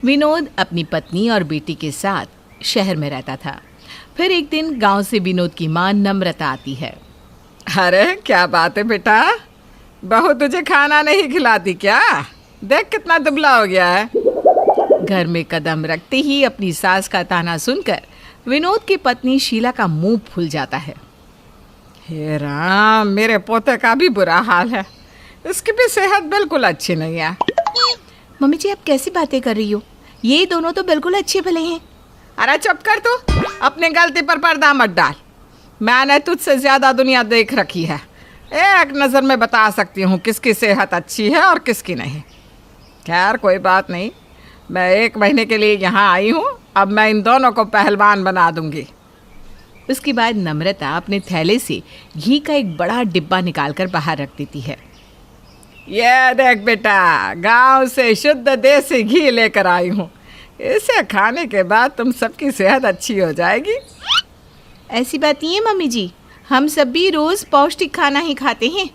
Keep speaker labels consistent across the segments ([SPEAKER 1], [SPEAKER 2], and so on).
[SPEAKER 1] विनोद अपनी पत्नी और बेटी के साथ शहर में रहता था। फिर एक दिन गांव से विनोद की मां नम्रता आती है।
[SPEAKER 2] अरे क्या बात है बेटा, बहू तुझे खाना नहीं खिलाती क्या? देख कितना दुबला हो गया है।
[SPEAKER 1] घर में कदम रखते ही अपनी सास का ताना सुनकर विनोद की पत्नी शीला का मुंह फूल जाता है।
[SPEAKER 2] हे राम, मेरे पोते का भी बुरा हाल है, इसकी भी सेहत बिल्कुल अच्छी नहीं है।
[SPEAKER 1] मम्मी जी, आप कैसी बातें कर रही हो? ये दोनों तो बिल्कुल अच्छे भले हैं।
[SPEAKER 2] अरे चुप कर तू, अपनी गलती पर पर्दा मत डाल। मैंने तुझसे ज्यादा दुनिया देख रखी है, एक नज़र में बता सकती हूँ किसकी सेहत अच्छी है और किसकी नहीं। खैर कोई बात नहीं, मैं 1 महीने के लिए यहाँ आई हूँ, अब मैं इन दोनों को पहलवान बना दूंगी।
[SPEAKER 1] उसके बाद नम्रता अपने थैले से घी का एक बड़ा डिब्बा निकालकर बाहर रख देती है।
[SPEAKER 2] ये देख बेटा, गांव से शुद्ध देसी घी लेकर आई हूँ, इसे खाने के बाद तुम सबकी सेहत अच्छी हो जाएगी।
[SPEAKER 1] ऐसी बात नहीं है मम्मी जी, हम सब भी रोज पौष्टिक खाना ही खाते हैं।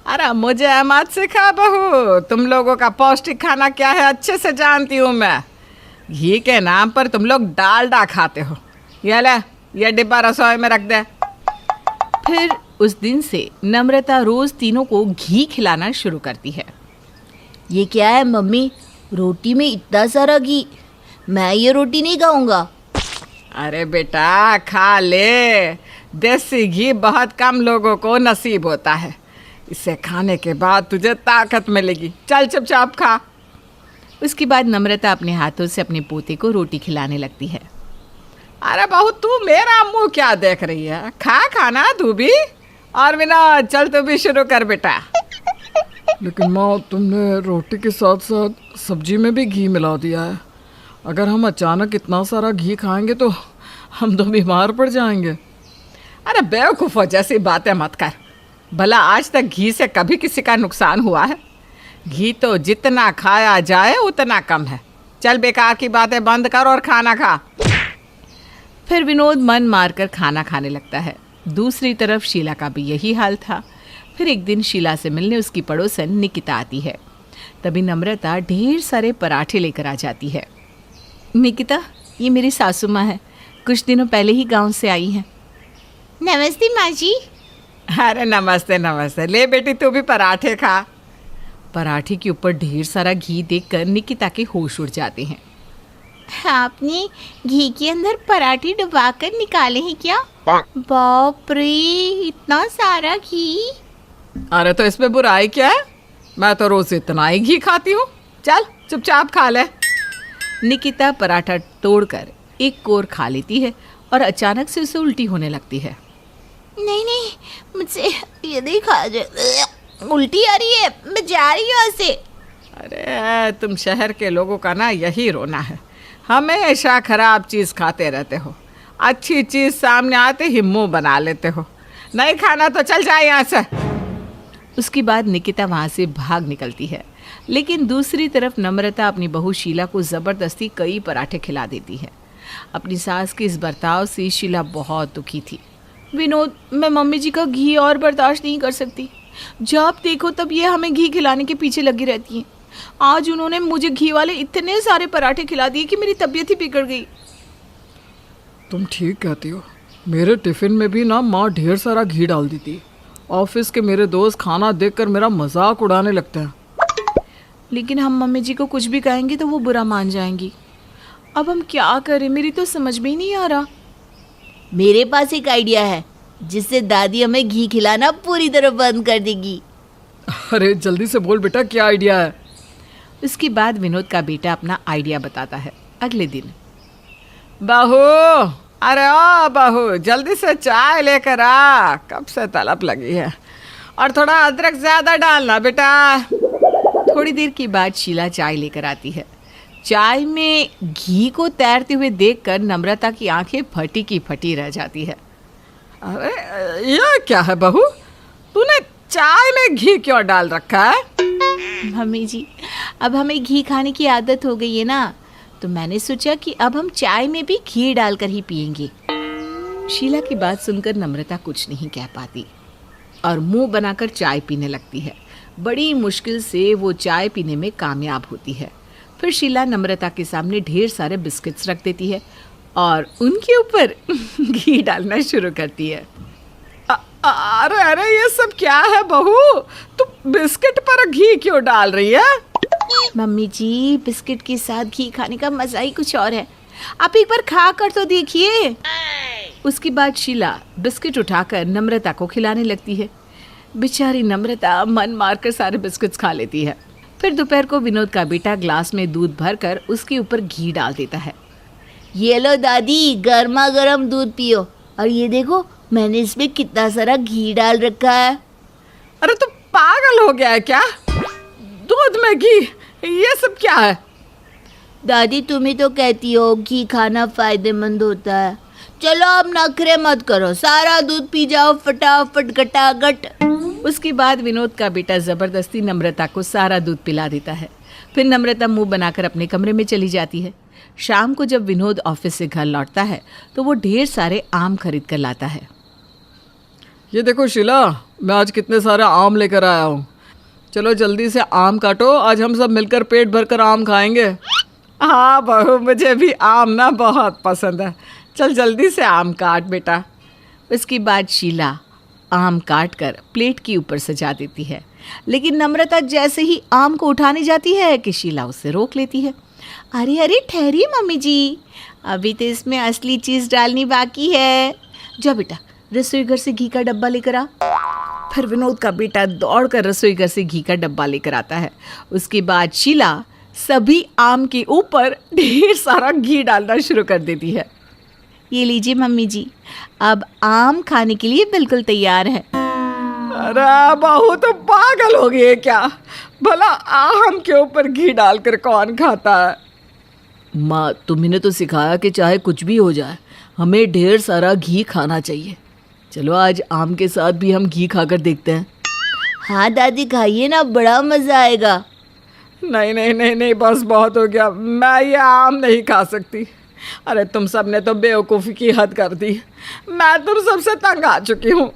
[SPEAKER 2] अरे मुझे मत सिखा बहू, तुम लोगों का पौष्टिक खाना क्या है अच्छे से जानती हूँ मैं। घी के नाम पर तुम लोग डालडा खाते हो। ये ले, ये डिब्बा रसोई में रख दे।
[SPEAKER 1] फिर उस दिन से नम्रता रोज तीनों को घी खिलाना शुरू करती है।
[SPEAKER 3] ये क्या है मम्मी, रोटी में इतना सारा घी, मैं ये रोटी नहीं खाऊंगा।
[SPEAKER 2] अरे बेटा खा ले, देसी घी बहुत कम लोगों को नसीब होता है, इसे खाने के बाद तुझे ताकत मिलेगी। चल चुपचाप खा।
[SPEAKER 1] उसके बाद नम्रता अपने हाथों से अपने पोते को रोटी खिलाने लगती है।
[SPEAKER 2] अरे बहू, तू मेरा मुंह क्या देख रही है? खा खाना तू भी। और विनोद चल तू भी शुरू कर बेटा।
[SPEAKER 4] लेकिन माँ, तुमने रोटी के साथ साथ सब्जी में भी घी मिला दिया है। अगर हम अचानक इतना सारा घी खाएंगे तो हम तो बीमार पड़ जाएंगे।
[SPEAKER 2] अरे बेवकूफ़ों जैसी बातें मत कर। भला आज तक घी से कभी किसी का नुकसान हुआ है? घी तो जितना खाया जाए उतना कम है। चल बेकार की बातें बंद कर और खाना खा।
[SPEAKER 1] फिर विनोद मन मारकर खाना खाने लगता है। दूसरी तरफ शीला का भी यही हाल था। फिर एक दिन शीला से मिलने उसकी पड़ोसन निकिता आती है। तभी नम्रता ढेर सारे पराठे लेकर आ जाती है। निकिता, ये मेरी सासू माँ है, कुछ दिनों पहले ही गांव से आई हैं।
[SPEAKER 3] नमस्ते माँ जी।
[SPEAKER 2] अरे नमस्ते नमस्ते, ले बेटी तू भी पराठे खा।
[SPEAKER 1] पराठे के ऊपर ढेर सारा घी देखकर निकिता के होश उड़ जाते हैं।
[SPEAKER 3] आपने घी के अंदर पराठे डुबाकर निकाले हैं क्या? बाप रे, इतना सारा घी।
[SPEAKER 2] अरे तो इसमें बुराई क्या है? मैं तो रोज इतना ही घी खाती हूँ। चल चुपचाप खा ले।
[SPEAKER 1] निकिता पराठा तोड़कर एक कोर खा लेती है और अचानक से उसे उल्टी होने लगती है।
[SPEAKER 3] नहीं नहीं, मुझसे ये नहीं खा जाए, उल्टी आ रही है, मैं जा रही हूँ यहाँ से।
[SPEAKER 2] अरे तुम शहर के लोगों का ना यही रोना है, हमेशा खराब चीज़ खाते रहते हो, अच्छी चीज़ सामने आते ही मुंह बना लेते हो। नहीं खाना तो चल जाए यहाँ से।
[SPEAKER 1] उसके बाद निकिता वहाँ से भाग निकलती है। लेकिन दूसरी तरफ नम्रता अपनी बहू शीला को ज़बरदस्ती कई पराठे खिला देती है। अपनी सास के इस बर्ताव से शीला बहुत दुखी थी। विनोद, मैं मम्मी जी का घी और बर्दाश्त नहीं कर सकती। जब देखो तब ये हमें घी खिलाने के पीछे लगी रहती हैं। आज उन्होंने मुझे घी वाले इतने सारे पराठे खिला दिए कि मेरी तबीयत ही बिगड़ गई।
[SPEAKER 4] तुम ठीक कहती हो, मेरे टिफ़िन में भी ना माँ ढेर सारा घी डाल दी थी। ऑफिस के मेरे दोस्त खाना देखकर मेरा मजाक उड़ाने लगते हैं।
[SPEAKER 1] लेकिन हम मम्मी जी को कुछ भी कहेंगे तो वो बुरा मान जाएंगी। अब हम क्या करें, मेरी तो समझ में ही नहीं आ रहा।
[SPEAKER 3] मेरे पास एक आइडिया है जिससे दादी हमें घी खिलाना पूरी तरह बंद कर देगी।
[SPEAKER 4] अरे जल्दी से बोल बेटा, क्या आइडिया है?
[SPEAKER 1] उसके बाद विनोद का बेटा अपना आइडिया बताता है। अगले दिन,
[SPEAKER 2] बहू, अरे ओ बहू, जल्दी से चाय लेकर आ, कब से तलब लगी है। और थोड़ा अदरक ज़्यादा डालना बेटा।
[SPEAKER 1] थोड़ी देर के बाद शीला चाय लेकर आती है। चाय में घी को तैरते हुए देखकर नम्रता की आंखें फटी की फटी रह जाती है।
[SPEAKER 2] अरे ये क्या है बहू, तूने चाय में घी क्यों डाल रखा है?
[SPEAKER 3] मम्मी जी, अब हमें घी खाने की आदत हो गई है ना, तो मैंने सोचा कि अब हम चाय में भी घी डालकर ही पियेंगे।
[SPEAKER 1] शीला की बात सुनकर नम्रता कुछ नहीं कह पाती और मुंह बनाकर चाय पीने लगती है। बड़ी मुश्किल से वो चाय पीने में कामयाब होती है। फिर शीला नम्रता के सामने ढेर सारे बिस्किट्स रख देती है और उनके ऊपर घी डालना शुरू करती है।
[SPEAKER 2] अरे अरे ये सब क्या है बहू, तू बिस्किट पर घी क्यों डाल रही है?
[SPEAKER 3] मम्मी जी, बिस्किट के साथ घी खाने का मजा ही कुछ और है। आप एक बार खा कर तो देखिए।
[SPEAKER 1] उसके बाद शीला बिस्किट उठाकर नम्रता को खिलाने लगती है। बेचारी नम्रता मन मारकर सारे बिस्किट्स खा लेती है। फिर दोपहर को विनोद का बेटा ग्लास में दूध भरकर उसके ऊपर घी डाल देता है।
[SPEAKER 3] ये लो दादी, गर्मा गर्म दूध पियो, और ये देखो मैंने इसमें कितना सारा घी डाल रखा है।
[SPEAKER 2] अरे तू पागल हो गया है क्या? दूध में घी, ये सब क्या है?
[SPEAKER 3] दादी तुम ही तो कहती हो घी खाना फायदेमंद होता है। चलो अब नखरे मत करो, सारा दूध पी जाओ फटाफट गटागट।
[SPEAKER 1] उसके बाद विनोद का बेटा जबरदस्ती नम्रता को सारा दूध पिला देता है। फिर नम्रता मुंह बनाकर अपने कमरे में चली जाती है। शाम को जब विनोद ऑफिस से घर लौटता है तो वो ढेर सारे आम खरीद कर लाता है।
[SPEAKER 4] ये देखो शीला, मैं आज कितने सारे आम लेकर आया हूँ। चलो जल्दी से आम काटो, आज हम सब मिलकर पेट भरकर आम खाएंगे।
[SPEAKER 2] हाँ बहू, मुझे भी आम ना बहुत पसंद है। चल जल्दी से आम काट बेटा।
[SPEAKER 1] उसके बाद शीला आम काट कर प्लेट के ऊपर सजा देती है, लेकिन नम्रता जैसे ही आम को उठाने जाती है कि शीला उसे रोक लेती है।
[SPEAKER 3] अरे अरे ठहरिए मम्मी जी, अभी तो इसमें असली चीज़ डालनी बाकी है।
[SPEAKER 1] जा बेटा, रसोई घर से घी का डब्बा लेकर आ। फिर विनोद का बेटा दौड़कर रसोई घर से घी का डब्बा लेकर आता है। उसके बाद शीला सभी आम के ऊपर ढेर सारा घी डालना शुरू कर देती है।
[SPEAKER 3] ये लीजिए मम्मी जी, अब आम खाने के लिए बिल्कुल तैयार है।
[SPEAKER 2] अरे बहू तो पागल हो गई है क्या? भला आम के ऊपर घी डालकर कौन खाता है?
[SPEAKER 4] माँ, तुम्हें तो सिखाया कि चाहे कुछ भी हो जाए हमें ढेर सारा घी खाना चाहिए। चलो आज आम के साथ भी हम घी खाकर देखते हैं।
[SPEAKER 3] हाँ दादी खाइए ना, बड़ा मज़ा आएगा।
[SPEAKER 2] नहीं नहीं नहीं नहीं, बस बहुत हो गया, मैं ये आम नहीं खा सकती। अरे तुम सब ने तो बेवकूफ़ी की हद कर दी। मैं तुम सबसे तंग आ चुकी हूँ।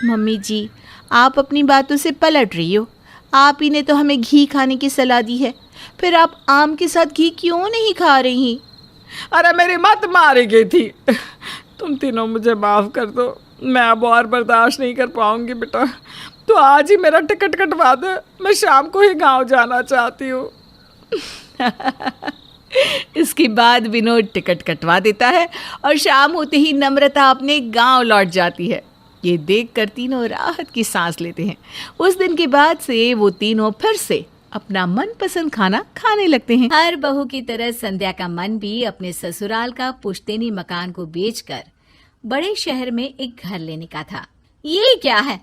[SPEAKER 3] मम्मी जी, आप अपनी बातों से पलट रही हो। आप ही ने तो हमें घी खाने की सलाह दी है, फिर आप आम के साथ घी क्यों नहीं खा रही?
[SPEAKER 2] अरे मेरी मत मारी गई थी। तुम तीनों मुझे माफ़ कर दो, मैं अब और बर्दाश्त नहीं कर पाऊंगी बेटा। तो आज ही मेरा टिकट कटवा दे, मैं शाम को ही गांव जाना चाहती हूँ।
[SPEAKER 1] इसके बाद विनोद टिकट कटवा देता है और शाम होते ही नम्रता अपने गांव लौट जाती है। ये देखकर तीनों राहत की सांस लेते हैं। उस दिन के बाद से वो तीनों फिर से अपना मनपसंद खाना खाने लगते हैं। हर बहू की तरह संध्या का मन भी अपने ससुराल का पुश्तैनी मकान को बेचकर बड़े शहर में एक घर लेने का था।
[SPEAKER 3] ये क्या है?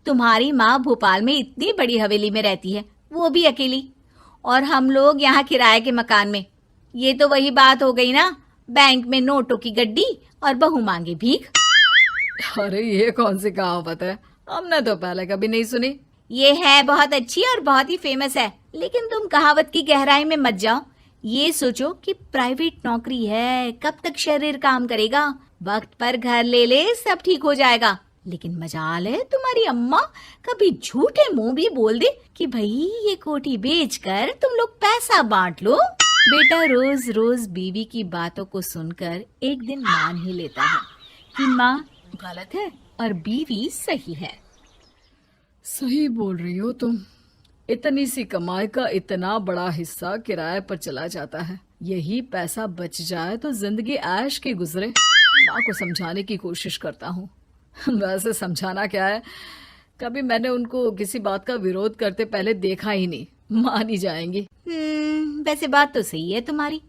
[SPEAKER 3] तुम्हारी माँ भोपाल में इतनी बड़ी हवेली में रहती है, वो भी अकेली, और हम लोग यहाँ किराए के मकान में। ये तो वही बात हो गई ना, बैंक में नोटों की गड्डी और बहू मांगे भीख।
[SPEAKER 4] अरे ये कौन सी कहावत है? हमने तो पहले कभी नहीं सुनी।
[SPEAKER 3] ये है बहुत अच्छी और बहुत ही फेमस है, लेकिन तुम कहावत की गहराई में मत जाओ। ये सोचो कि प्राइवेट नौकरी है, कब तक शरीर काम करेगा, वक्त पर घर ले ले सब ठीक हो जाएगा। लेकिन मजाल है तुम्हारी अम्मा कभी झूठे मुंह भी बोल दे कि भाई ये कोठी बेचकर तुम लोग पैसा बांट लो।
[SPEAKER 1] बेटा रोज रोज बीवी की बातों को सुनकर एक दिन मान ही लेता है कि माँ गलत है और बीवी सही है।
[SPEAKER 4] सही बोल रही हो तुम। इतनी सी कमाई का इतना बड़ा हिस्सा किराए पर चला जाता है। यही पैसा बच जाए तो जिंदगी ऐश की गुजरे। माँ को समझाने की कोशिश करता हूँ। वैसे समझाना क्या है, कभी मैंने उनको किसी बात का विरोध करते पहले देखा ही नहीं। मान ही जाएंगी।
[SPEAKER 3] वैसे बात तो सही है तुम्हारी।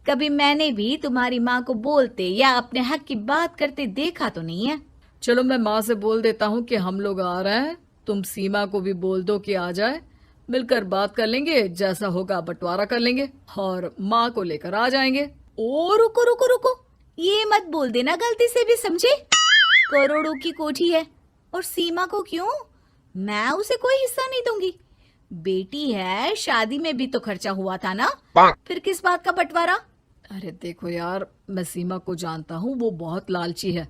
[SPEAKER 3] कभी मैंने भी तुम्हारी माँ को बोलते या अपने हक की बात करते देखा तो नहीं है।
[SPEAKER 4] चलो मैं माँ से बोल देता हूँ कि हम लोग आ रहे हैं, तुम सीमा को भी बोल दो कि आ जाए, मिलकर बात कर लेंगे, जैसा होगा बंटवारा कर लेंगे और माँ को लेकर आ जाएंगे।
[SPEAKER 3] ओ रुको रुको रुको, ये मत बोल देना गलती से भी, समझे? करोड़ों की कोठी है और सीमा को क्यों? मैं उसे कोई हिस्सा नहीं दूंगी। बेटी है, शादी में भी तो खर्चा हुआ था ना, फिर किस बात का बंटवारा?
[SPEAKER 4] अरे देखो यार, मैं सीमा को जानता हूँ, वो बहुत लालची है।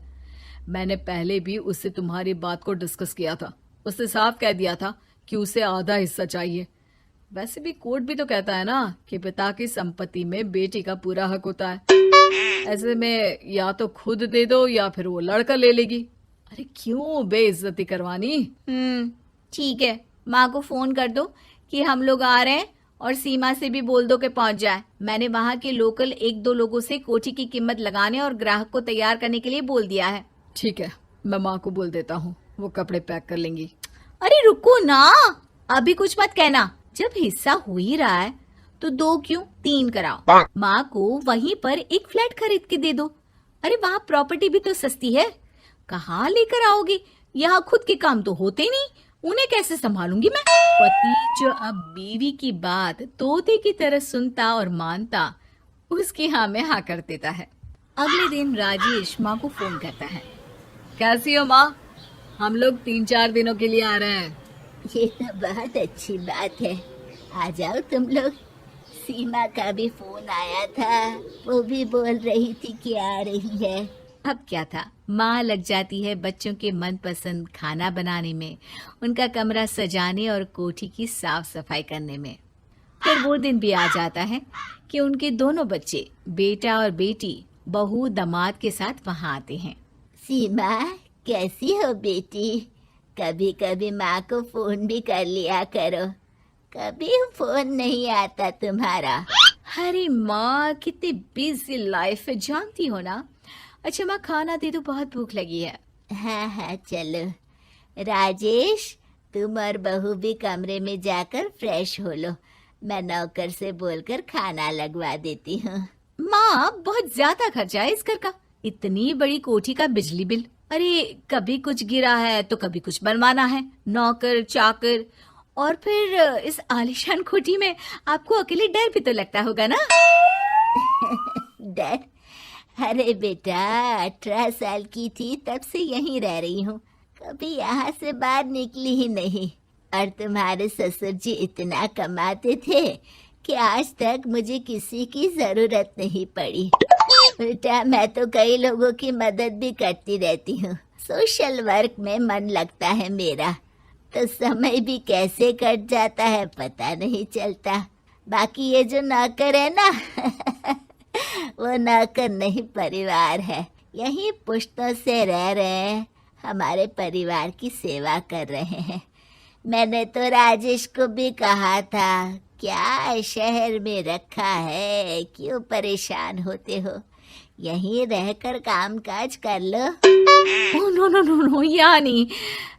[SPEAKER 4] मैंने पहले भी उससे तुम्हारी बात को डिस्कस किया था। उसने साफ कह दिया था कि उसे आधा हिस्सा चाहिए। वैसे भी कोर्ट भी तो कहता है ना कि पिता की संपत्ति में बेटी का पूरा हक होता है। ऐसे में या तो खुद दे दो या फिर वो लड़का ले लेगी। अरे क्यों बेइज्जती करवानी।
[SPEAKER 3] ठीक है, माँ को फोन कर दो कि हम लोग आ रहे हैं और सीमा से भी बोल दो कि पहुंच जाए। मैंने वहाँ के लोकल 1-2 लोगों से कोठी की कीमत लगाने और ग्राहक को तैयार करने के लिए बोल दिया है।
[SPEAKER 4] ठीक है, मैं माँ को बोल देता हूँ, वो कपड़े पैक कर लेंगी।
[SPEAKER 3] अरे रुको ना, अभी कुछ मत कहना। जब हिस्सा हो ही रहा है तो 2 क्यों 3 कराओ। माँ को वहीं पर एक फ्लैट खरीद के दे दो। अरे वहाँ प्रॉपर्टी भी तो सस्ती है, कहाँ लेकर आओगी। यहाँ खुद के काम तो होते नहीं, उन्हें कैसे संभालूंगी मैं। पति जो अब बीवी की बात तोते की तरह सुनता और मानता, उसकी हाँ में हाँ कर देता है। अगले दिन राजेश माँ को फोन करता है।
[SPEAKER 4] कैसी हो माँ? हम लोग 3-4 दिनों के लिए आ रहे हैं।
[SPEAKER 5] ये तो बहुत अच्छी बात है, आ जाओ तुम लोग। सीमा का भी फोन आया था, वो भी बोल रही थी कि आ रही है।
[SPEAKER 3] अब क्या था, माँ लग जाती है बच्चों के मनपसंद खाना बनाने में, उनका कमरा सजाने और कोठी की साफ सफाई करने में। फिर वो दिन भी आ जाता है कि उनके दोनों बच्चे, बेटा और बेटी, बहू दामाद के साथ वहाँ आते हैं।
[SPEAKER 5] सीमा कैसी हो बेटी? कभी कभी माँ को फोन भी कर लिया करो, कभी फोन नहीं आता तुम्हारा।
[SPEAKER 3] अरे माँ, कितनी बिजी लाइफ है, जानती हो ना। अच्छा माँ, खाना दे दो, बहुत भूख लगी है।
[SPEAKER 5] हाँ हाँ चलो। राजेश, तुम और बहू भी कमरे में जाकर फ्रेश हो लो, मैं नौकर से बोलकर खाना लगवा देती हूँ।
[SPEAKER 3] माँ, बहुत ज्यादा खर्चा है इस घर का, इतनी बड़ी कोठी का बिजली बिल। अरे कभी कुछ गिरा है तो कभी कुछ बनवाना है, नौकर चाकर, और फिर इस आलीशान कोठी में आपको अकेले डर भी तो लगता होगा ना।
[SPEAKER 5] डर? अरे बेटा, 18 साल की थी तब से यहीं रह रही हूँ, कभी यहाँ से बाहर निकली ही नहीं। और तुम्हारे ससुर जी इतना कमाते थे कि आज तक मुझे किसी की जरूरत नहीं पड़ी। बेटा, मैं तो कई लोगों की मदद भी करती रहती हूँ, सोशल वर्क में मन लगता है मेरा, तो समय भी कैसे कट जाता है पता नहीं चलता। बाकी ये जो नौकर है ना वो नौकर नहीं, परिवार है। यही पुश्तों से रह रहे हैं, हमारे परिवार की सेवा कर रहे हैं। मैंने तो राजेश को भी कहा था, क्या शहर में रखा है, क्यों परेशान होते हो, यहीं रहकर काम काज कर लो।
[SPEAKER 3] नो नो नो नो, यानी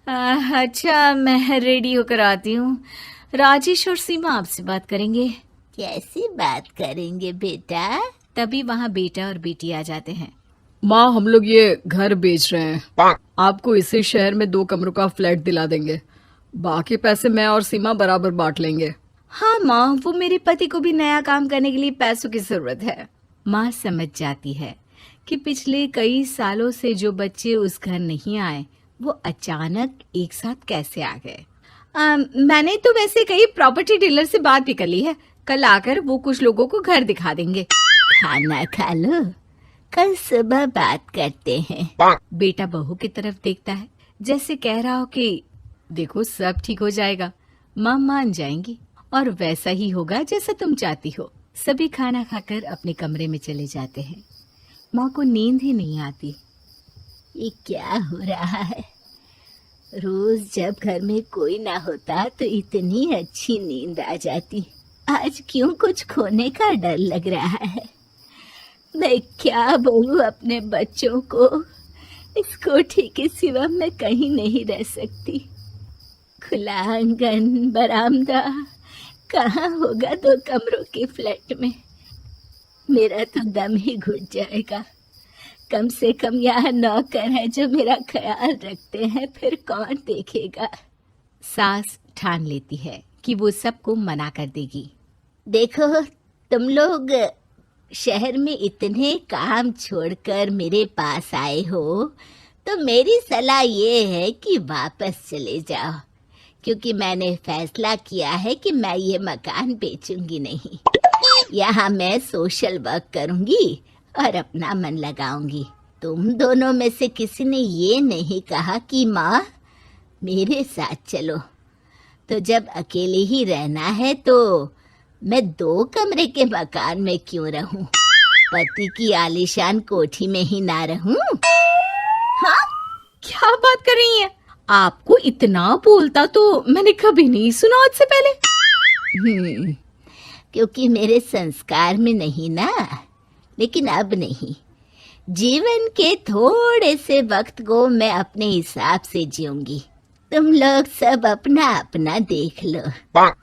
[SPEAKER 3] अच्छा, मैं रेडी होकर आती हूँ। राजेश और सीमा आपसे बात करेंगे।
[SPEAKER 5] कैसी बात करेंगे बेटा?
[SPEAKER 3] तभी वहाँ बेटा और बेटी आ जाते हैं।
[SPEAKER 4] माँ, हम लोग ये घर बेच रहे हैं, आपको इसी शहर में 2 कमरों का फ्लैट दिला देंगे, बाकी पैसे मैं और सीमा बराबर बांट लेंगे।
[SPEAKER 3] हाँ माँ, वो मेरे पति को भी नया काम करने के लिए पैसों की जरूरत है। माँ समझ जाती है कि पिछले कई सालों से जो बच्चे उस घर नहीं आए, वो अचानक एक साथ कैसे आ गए। मैंने तो वैसे कई प्रॉपर्टी डीलर से बात भी कर ली है, कल आकर वो कुछ लोगों को घर दिखा देंगे।
[SPEAKER 5] खाना खा लो, कल सुबह बात करते हैं।
[SPEAKER 3] बेटा बहू की तरफ देखता है, जैसे कह रहा हो कि देखो सब ठीक हो जाएगा, माँ मान जाएंगी और वैसा ही होगा जैसा तुम चाहती हो। सभी खाना खाकर अपने कमरे में चले जाते हैं। माँ को नींद ही नहीं आती।
[SPEAKER 5] ये क्या हो रहा है? रोज जब घर में कोई ना होता तो इतनी अच्छी नींद आ जाती, आज क्यों कुछ खोने का डर लग रहा है। मैं क्या बोलूं अपने बच्चों को, इस कोठी के सिवा मैं कहीं नहीं रह सकती। खुला आंगन, बरामदा कहाँ होगा 2 कमरों के फ्लैट में। मेरा तो दम ही घुट जाएगा। कम से कम यहाँ नौकर है जो मेरा ख्याल रखते हैं, फिर कौन देखेगा।
[SPEAKER 3] सास ठान लेती है कि वो सबको मना कर देगी।
[SPEAKER 5] देखो, तुम लोग शहर में इतने काम छोड़कर मेरे पास आए हो, तो मेरी सलाह ये है कि वापस चले जाओ, क्योंकि मैंने फैसला किया है कि मैं ये मकान बेचूंगी नहीं। यहाँ मैं सोशल वर्क करूंगी और अपना मन लगाऊंगी। तुम दोनों में से किसी ने ये नहीं कहा कि माँ मेरे साथ चलो। तो जब अकेले ही रहना है तो मैं 2 कमरे के मकान में क्यों रहूं? पति की आलीशान कोठी में ही ना रहूं?
[SPEAKER 3] क्या बात कर रही हैं? आपको इतना बोलता तो मैंने कभी नहीं सुना आज से पहले।
[SPEAKER 5] क्योंकि मेरे संस्कार में नहीं ना। लेकिन अब नहीं, जीवन के थोड़े से वक्त को मैं अपने हिसाब से जीऊंगी। तुम लोग सब अपना अपना देख लो।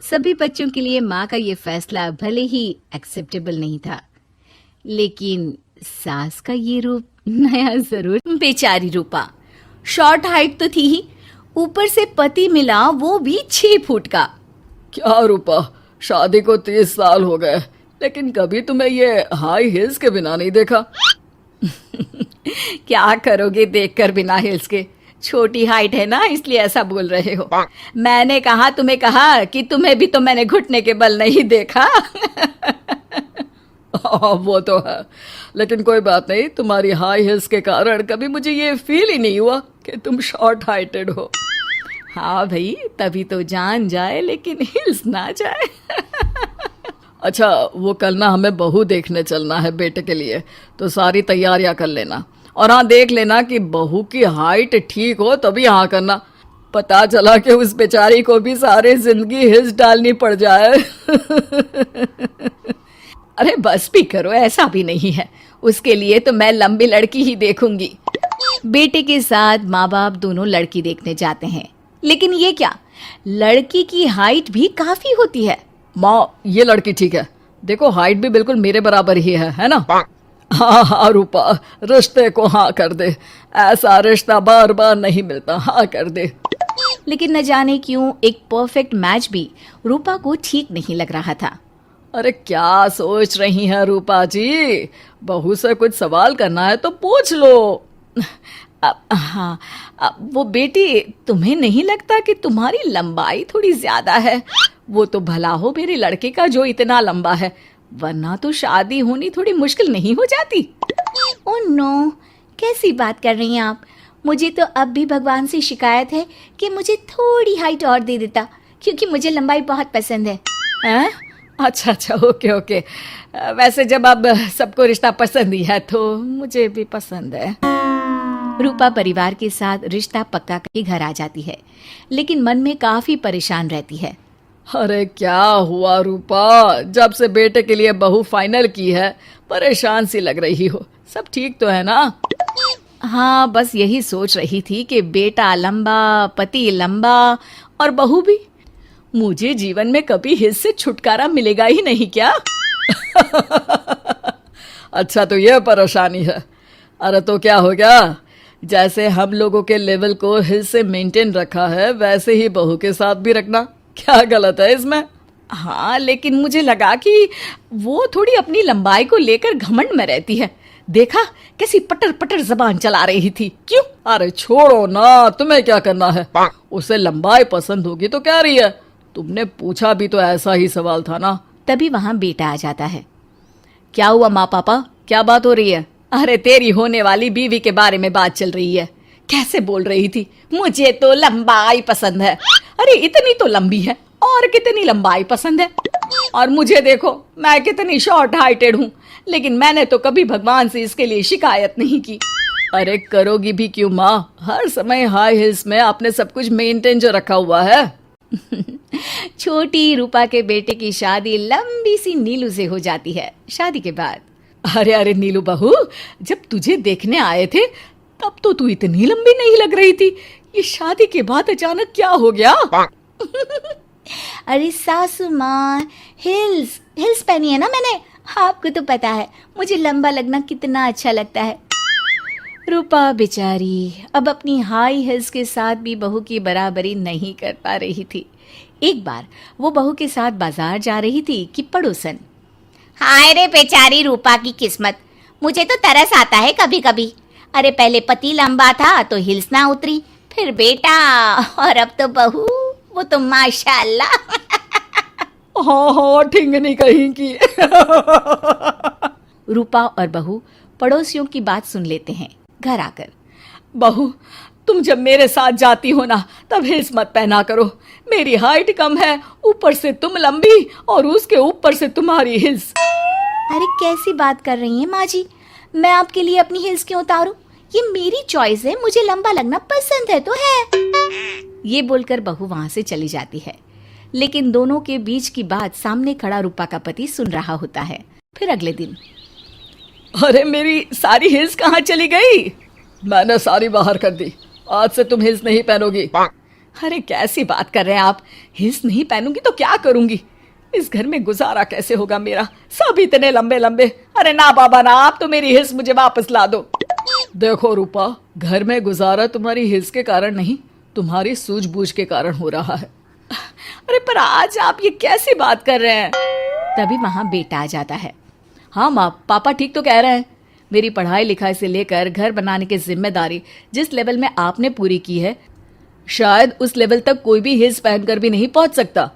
[SPEAKER 3] सभी बच्चों के लिए माँ का ये फैसला भले ही एक्सेप्टेबल नहीं था, लेकिन सास का ये रूप नया जरूर। बेचारी रूपा, शॉर्ट हाइट तो थी ही, ऊपर से पति मिला वो भी 6 फुट का।
[SPEAKER 4] क्या रूपा, शादी को 30 साल हो गए, लेकिन कभी तुम्हें ये हाई हील्स के बिना नहीं देखा।
[SPEAKER 3] क्या करोगे देखकर बिना हिल्स के? छोटी हाइट है ना, इसलिए ऐसा बोल रहे हो। मैंने कहा कि तुम्हें भी तो मैंने घुटने के बल नहीं देखा।
[SPEAKER 4] वो तो है, लेकिन कोई बात नहीं, तुम्हारी हाई हील्स के कारण कभी मुझे ये फील ही नहीं हुआ कि तुम शॉर्ट हाइटेड हो।
[SPEAKER 3] हाँ भाई, तभी तो जान जाए लेकिन हिल्स ना जाए।
[SPEAKER 4] अच्छा, वो कल ना हमें बहू देखने चलना है बेटे के लिए, तो सारी तैयारियां कर लेना। और हाँ, देख लेना कि बहू की हाइट ठीक हो तभी हाँ करना। पता चला कि उस बेचारी को भी सारी जिंदगी हिल्स डालनी पड़ जाए।
[SPEAKER 3] अरे बस भी करो, ऐसा भी नहीं है। उसके लिए तो मैं लंबी लड़की ही देखूंगी। बेटे के साथ माँ बाप दोनों लड़की देखने जाते हैं, लेकिन ये क्या, लड़की की हाइट भी काफी होती है।
[SPEAKER 4] माँ, ये लड़की ठीक है, देखो हाइट भी बिल्कुल मेरे बराबर ही है ना। हाँ हाँ रूपा, रिश्ते को हाँ कर दे, ऐसा रिश्ता बार बार नहीं मिलता, हाँ कर दे।
[SPEAKER 3] लेकिन न जाने क्यों एक परफेक्ट मैच भी रूपा को ठीक नहीं लग रहा था।
[SPEAKER 4] अरे क्या सोच रही हैं रूपा जी, बहू से कुछ सवाल करना है तो पूछ लो।
[SPEAKER 3] हाँ, वो बेटी, तुम्हें नहीं लगता कि तुम्हारी लंबाई थोड़ी ज्यादा है? वो तो भला हो मेरे लड़के का जो इतना लंबा है, वरना तो शादी होनी थोड़ी मुश्किल नहीं हो जाती। ओह नो, कैसी बात कर रही हैं आप? मुझे तो अब भी भगवान से शिकायत है कि मुझे थोड़ी हाइट और दे देता, क्योंकि मुझे लंबाई बहुत पसंद है।
[SPEAKER 4] हैं? अच्छा, ओके। वैसे जब अब सबको रिश्ता पसंद ही है तो मुझे भी पसंद है।
[SPEAKER 3] रूपा परिवार के साथ रिश्ता पक्का करके घर आ जाती है, लेकिन मन में काफी परेशान रहती है।
[SPEAKER 4] अरे क्या हुआ रूपा, जब से बेटे के लिए बहू फाइनल की है परेशान सी लग रही हो, सब ठीक तो है ना?
[SPEAKER 3] हाँ, बस यही सोच रही थी कि बेटा लंबा, पति लंबा और बहू भी। मुझे जीवन में कभी हिस्से से छुटकारा मिलेगा ही नहीं क्या?
[SPEAKER 4] अच्छा, तो यह परेशानी है। अरे तो क्या हो गया, जैसे हम लोगों के लेवल को हिल से मेंटेन रखा है वैसे ही बहू के साथ भी रखना, क्या गलत है इसमें?
[SPEAKER 3] हाँ, लेकिन मुझे लगा कि वो थोड़ी अपनी लंबाई को लेकर घमंड में रहती है। देखा कैसी पटर पटर जबान चला रही थी। क्यों?
[SPEAKER 4] अरे छोड़ो ना, तुम्हें क्या करना है? उसे लंबाई पसंद होगी तो क्या रही है, तुमने पूछा भी तो ऐसा ही सवाल था ना।
[SPEAKER 3] तभी वहां बेटा आ जाता है। क्या हुआ माँ पापा, क्या बात हो रही है? अरे तेरी होने वाली बीवी के बारे में बात चल रही है। कैसे बोल रही थी, मुझे तो लंबाई पसंद है। अरे इतनी तो लंबी है, और कितनी लंबाई पसंद है? और मुझे देखो, मैं कितनी शॉर्ट हाइटेड हूँ, लेकिन मैंने तो कभी भगवान से इसके लिए शिकायत नहीं की।
[SPEAKER 4] अरे करोगी भी क्यों माँ, हर समय हाई हिल्स में आपने सब कुछ मेंटेन जो रखा हुआ है।
[SPEAKER 3] छोटी रूपा के बेटे की शादी लंबी सी नीलू से हो जाती है। शादी के बाद,
[SPEAKER 4] अरे नीलू बहू, जब तुझे देखने आए थे तब तो तू इतनी लंबी नहीं लग रही थी, ये शादी के बाद अचानक क्या हो गया?
[SPEAKER 3] अरे सासू माँ, हिल्स पहनी है ना मैंने, आपको तो पता है मुझे लंबा लगना कितना अच्छा लगता है। रूपा बेचारी अब अपनी हाई हिल्स के साथ भी बहू की बराबरी नहीं कर पा रही थी। एक बार वो बहू के साथ बाजार जा रही थी कि पड़ोसन,
[SPEAKER 5] हाय रे बेचारी रूपा की किस्मत, मुझे तो तरस आता है कभी कभी। अरे पहले पति लंबा था तो हिल्स ना उतरी, फिर बेटा, और अब तो बहू, वो तो माशाल्लाह।
[SPEAKER 4] हाँ, ठिंगनी कहीं की।
[SPEAKER 3] रूपा और बहू पड़ोसियों की बात सुन लेते हैं। घर आकर,
[SPEAKER 4] बहू, तुम जब मेरे साथ जाती हो ना तब हिल्स मत पहना करो। मेरी हाइट कम है, ऊपर से तुम लंबी और उसके ऊपर से तुम्हारी हिल्स।
[SPEAKER 3] अरे कैसी बात कर रही हैं माँ जी, मैं आपके लिए अपनी हिल्स क्यों उतारूं? ये मेरी चॉइस है, मुझे लंबा लगना पसंद है तो है। ये बोलकर बहू वहां से चली जाती है, लेकिन दोनों के बीच की बात सामने खड़ा रूपा का पति सुन रहा होता है। फिर अगले दिन,
[SPEAKER 4] अरे मेरी सारी हिल्स कहाँ चली गई? मैंने सारी बाहर कर दी, आज से तुम हिल्स नहीं पहनोगी। अरे कैसी बात कर रहे हैं आप? हिल्स नहीं पहनूंगी तो क्या करूंगी? इस घर में गुजारा कैसे होगा मेरा? सब इतने लंबे लंबे। अरे ना बाबा ना, आप तो मेरी हिल्स मुझे वापस ला दो। देखो रूपा, घर में गुजारा तुम्हारी हिल्स के कारण नहीं, तुम्हारी सूझबूझ के कारण हो रहा है। अरे पर आज आप ये कैसी बात कर रहे हैं?
[SPEAKER 3] तभी वहां बेटा आ जाता है।
[SPEAKER 4] हाँ माँ, पापा ठीक तो कह रहे हैं। मेरी पढ़ाई लिखाई से लेकर घर बनाने की जिम्मेदारी जिस लेवल में आपने पूरी की है, शायद उस लेवल तक कोई भी हिल्स पहनकर भी नहीं पहुंच सकता।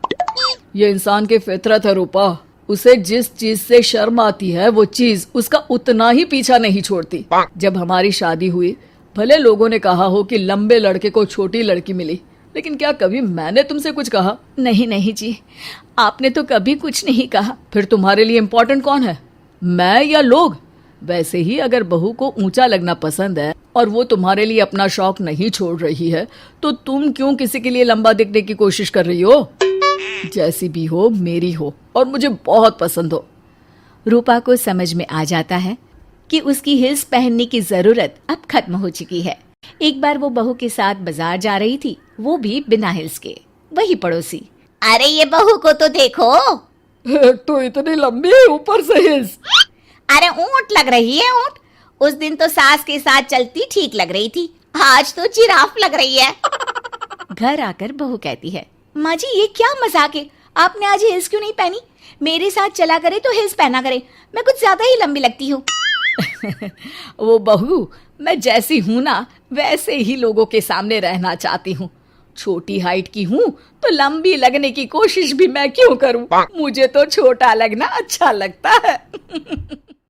[SPEAKER 4] ये इंसान की फितरत है रूपा, उसे जिस चीज से शर्म आती है वो चीज उसका उतना ही पीछा नहीं छोड़ती। जब हमारी शादी हुई, भले लोगों ने कहा हो कि लंबे लड़के को छोटी लड़की मिली, लेकिन क्या कभी मैंने तुमसे कुछ कहा?
[SPEAKER 3] नहीं नहीं जी, आपने तो कभी कुछ नहीं कहा।
[SPEAKER 4] फिर तुम्हारे लिए इम्पोर्टेंट कौन है, मैं या लोग? वैसे ही अगर बहू को ऊंचा लगना पसंद है और वो तुम्हारे लिए अपना शौक नहीं छोड़ रही है, तो तुम क्यों किसी के लिए लंबा दिखने की कोशिश कर रही हो? जैसी भी हो, मेरी हो और मुझे बहुत पसंद हो।
[SPEAKER 3] रूपा को समझ में आ जाता है कि उसकी हिल्स पहनने की जरूरत अब खत्म हो चुकी है। एक बार वो बहू के साथ बाजार जा रही थी, वो भी बिना हिल्स के। वही पड़ोसी,
[SPEAKER 5] अरे ये बहू को तो देखो,
[SPEAKER 4] एक तो इतनी लंबी है, ऊपर से हिल्स।
[SPEAKER 5] अरे ऊंट लग रही है ऊंट। उस दिन तो सास के साथ चलती ठीक लग रही थी, आज तो जिराफ लग रही है।
[SPEAKER 3] घर आकर बहू कहती है, माँ जी ये क्या मजाक है, आपने आज हिल्स क्यों नहीं पहनी? मेरे साथ चला करे तो हिल्स पहना करे, मैं कुछ ज्यादा ही लंबी लगती हूँ।
[SPEAKER 4] वो बहू, मैं जैसी हूँ ना वैसे ही लोगों के सामने रहना चाहती हूँ। छोटी हाइट की हूँ तो लंबी लगने की कोशिश भी मैं क्यों करूँ? मुझे तो छोटा लगना अच्छा लगता है।